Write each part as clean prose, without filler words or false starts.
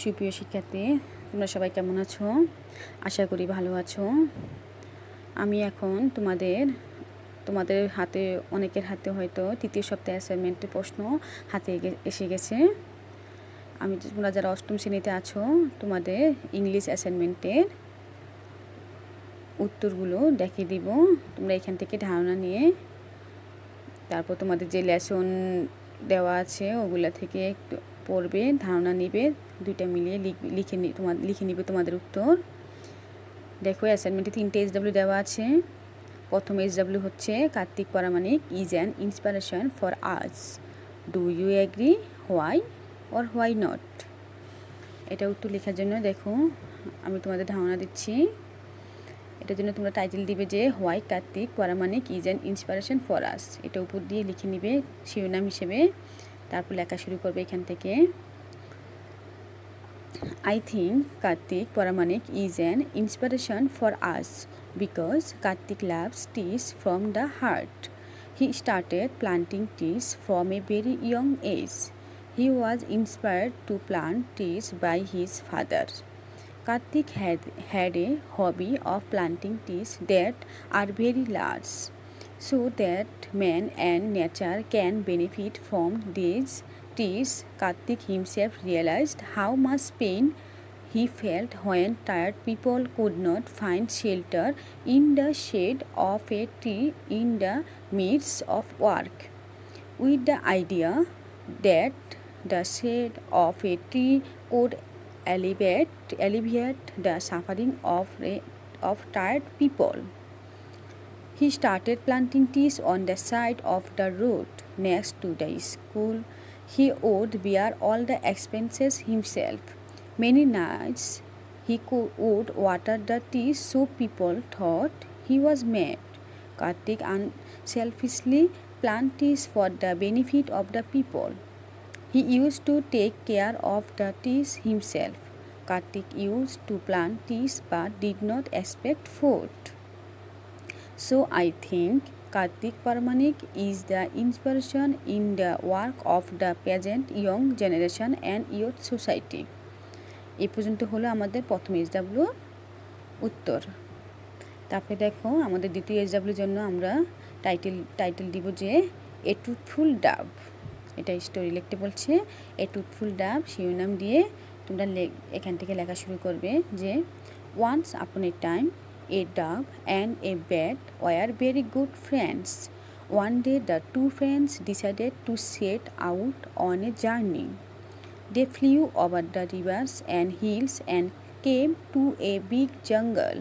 সুপ্রিয় শিক্ষার্থী, তোমরা সবাই কেমন আছো? আশা করি ভালো আছো। আমি এখন তোমাদের হাতে, অনেকের হাতে হয়তো তৃতীয় সপ্তাহে অ্যাসাইনমেন্টের প্রশ্ন হাতে এসে গেছে। তোমরা যারা অষ্টম শ্রেণীতে আছো, তোমাদের ইংলিশ অ্যাসাইনমেন্টের উত্তরগুলো দেখিয়ে দিব। তোমরা এখান থেকে ধারণা নিয়ে তারপর তোমাদের যে লেসন দেওয়া আছে ওগুলা থেকে একটু পড়বে, ধারণা নিবে, দুইটা মিলিয়ে লিখে নিবে তোমাদের উত্তর। দেখো, অ্যাসাইনমেন্টে 3টে SW দেওয়া আছে। প্রথম SW হচ্ছে Kartik Pramanik is an inspiration for us. Do you agree? Why or why not? এটা উত্তর লেখার জন্য দেখো আমি তোমাদের ধারণা দিচ্ছি। এটার জন্য তোমরা টাইটেল দিবে যে why Kartik Pramanik is an inspiration for আস। এটা উপর দিয়ে লিখে নিবে শিরোনাম হিসেবে। তারপর লেখা শুরু করবে এখান থেকে। I think Kartik Paramanik is an inspiration for us because Kartik loves trees from the heart. He started planting trees from a very young age. He was inspired to plant trees by his father. Kartik had a hobby of planting trees that are very large, so that man and nature can benefit from these trees. Kartik himself realized how much pain he felt when tired people could not find shelter in the shade of a tree in the midst of work. With the idea that the shade of a tree could alleviate the suffering of tired people, he started planting trees on the side of the road next to the school. He would bear all the expenses himself. Many nights he would water the trees so people thought he was mad. Kartik unselfishly planted trees for the benefit of the people. He used to take care of the trees himself. Kartik used to plant trees but did not expect food. So I think Kartik Paramanik is the inspiration in the work of the present young generation and youth society. এই পর্যন্ত হলো আমাদের প্রথম SW উত্তর। তারপরে দেখো আমাদের দ্বিতীয় SW জন্য আমরা টাইটেল দিব যে এ ট্রুথফুল ডাব। এটা স্টোরি লিখতে বলছে। এ ট্রুথফুল ডাব শিরোনাম দিয়ে তোমরা এখান থেকে লেখা শুরু করবে যে once upon a time a dove and a bat were very good friends. One day the two friends decided to set out on a journey. They flew over the rivers and hills and came to a big jungle.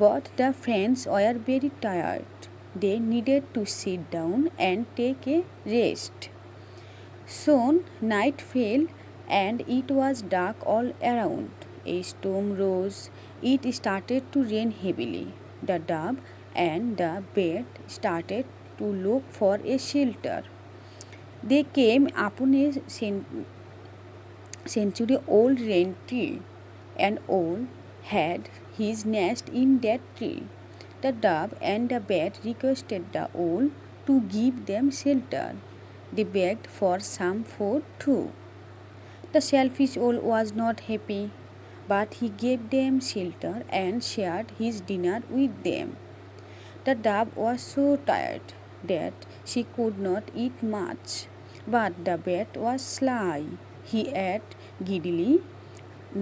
But the friends were very tired. They needed to sit down and take a rest. Soon night fell and it was dark all around. A storm rose. It started to rain heavily. The dove and the bat started to look for a shelter. They came upon a century-old rain tree. An owl had his nest in that tree. The dove and the bat requested the owl to give them shelter. They begged for some food too. The selfish owl was not happy, but he gave them shelter and shared his dinner with them. The dove was so tired that she could not eat much, but the bat was sly. He ate greedily.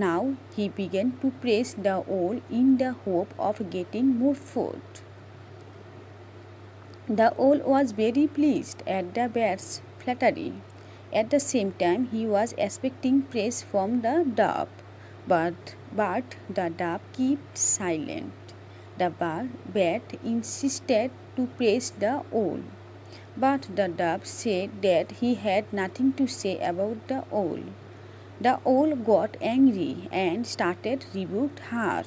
Now he began to praise the owl in the hope of getting more food. The owl was very pleased at the bat's flattery. At the same time, he was expecting praise from the dove. But the dove kept silent. The bat insisted to praise the owl. But the dove said that he had nothing to say about the owl. The owl got angry and started rebuked her.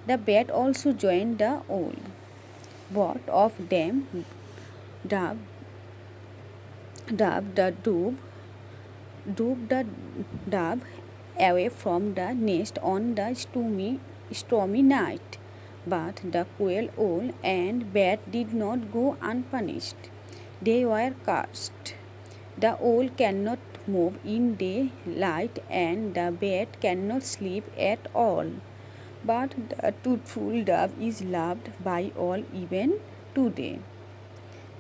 The bat also joined the owl. Both of them drove the dove away from the nest on the stormy night. But the quail, owl and bat did not go unpunished. They were cursed. The owl cannot move in daylight and the bat cannot sleep at all. But the truthful dove is loved by all even today.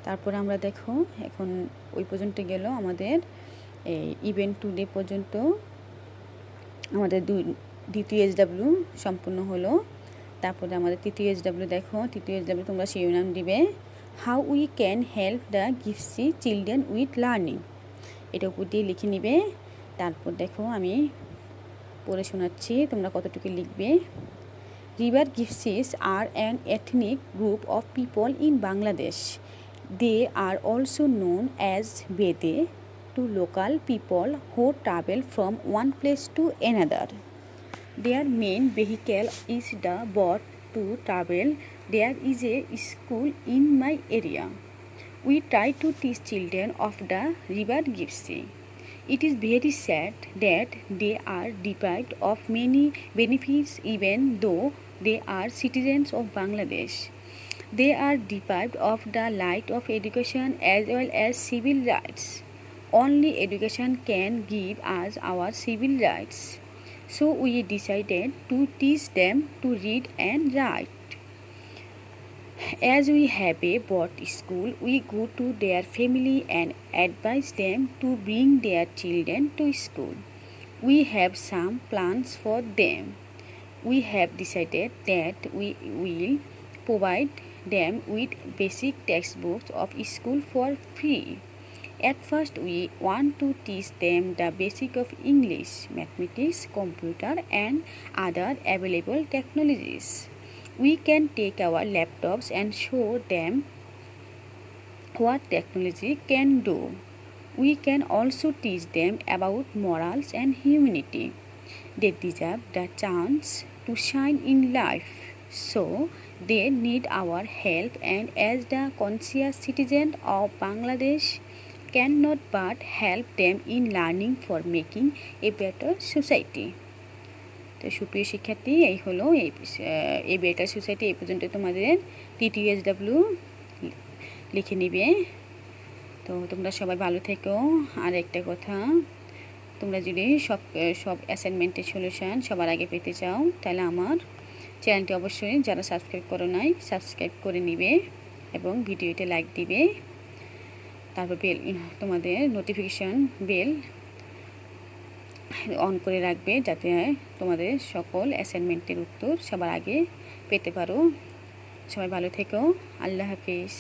তারপর আমরা দেখো এখন ওই পর্যন্ত গেল আমাদের এই even today পর্যন্ত আমাদের দ্বিতীয় এসডাব্লিউ সম্পূর্ণ হলো। তারপরে আমাদের তৃতীয় এসডাব্লিউ দেখো, তৃতীয় এসডাব্লিউ তোমরা শিরোনাম দিবে how we can help the gypsy children with learning, এটা উপর দিয়ে লিখে নিবে। তারপর দেখো আমি পড়ে শোনাচ্ছি, তোমরা কতটুকু লিখবে। River gypsies are an ethnic group of people in Bangladesh. They are also known as Bede to local people who travel from one place to another. Their main vehicle is the boat to travel. There is a school in my area. We try to teach children of the river Gipsy. It is very sad that they are deprived of many benefits even though they are citizens of Bangladesh. They are deprived of the right of education as well as civil rights. Only education can give us our civil rights. So we decided to teach them to read and write. As we have a boat school, we go to their family and advise them to bring their children to school. We have some plans for them. We have decided that we will provide them with basic textbooks of school for free. At first we want to teach them the basic of English, mathematics, computer and other available technologies. We can take our laptops and show them what technology can do. We can also teach them about morals and humanity. They deserve the chance to shine in life. So they need our help, and as the conscious citizen of Bangladesh cannot but help them in learning for making a better society. তো সুপ্রিয় শিক্ষার্থী, এই হলো এই better society. এই পর্যন্ত তোমাদের TTSW লিখে নিবে। তো তোমরা সবাই ভালো থেকো। আর একটা কথা, তোমরা যদি সব অ্যাসাইনমেন্টের সলিউশন সবার আগে পেতে চাও তাহলে আমার চ্যানেলটি অবশ্যই যারা সাবস্ক্রাইব করো নাই সাবস্ক্রাইব করে নিবে এবং ভিডিওতে লাইক দিবে। তারপর বেল, তোমাদের নোটিফিকেশান বেল অন করে রাখবে যাতে তোমাদের সকল অ্যাসাইনমেন্টের উত্তর সবার আগে পেতে পারো। সবাই ভালো থেকো। আল্লাহ হাফিজ।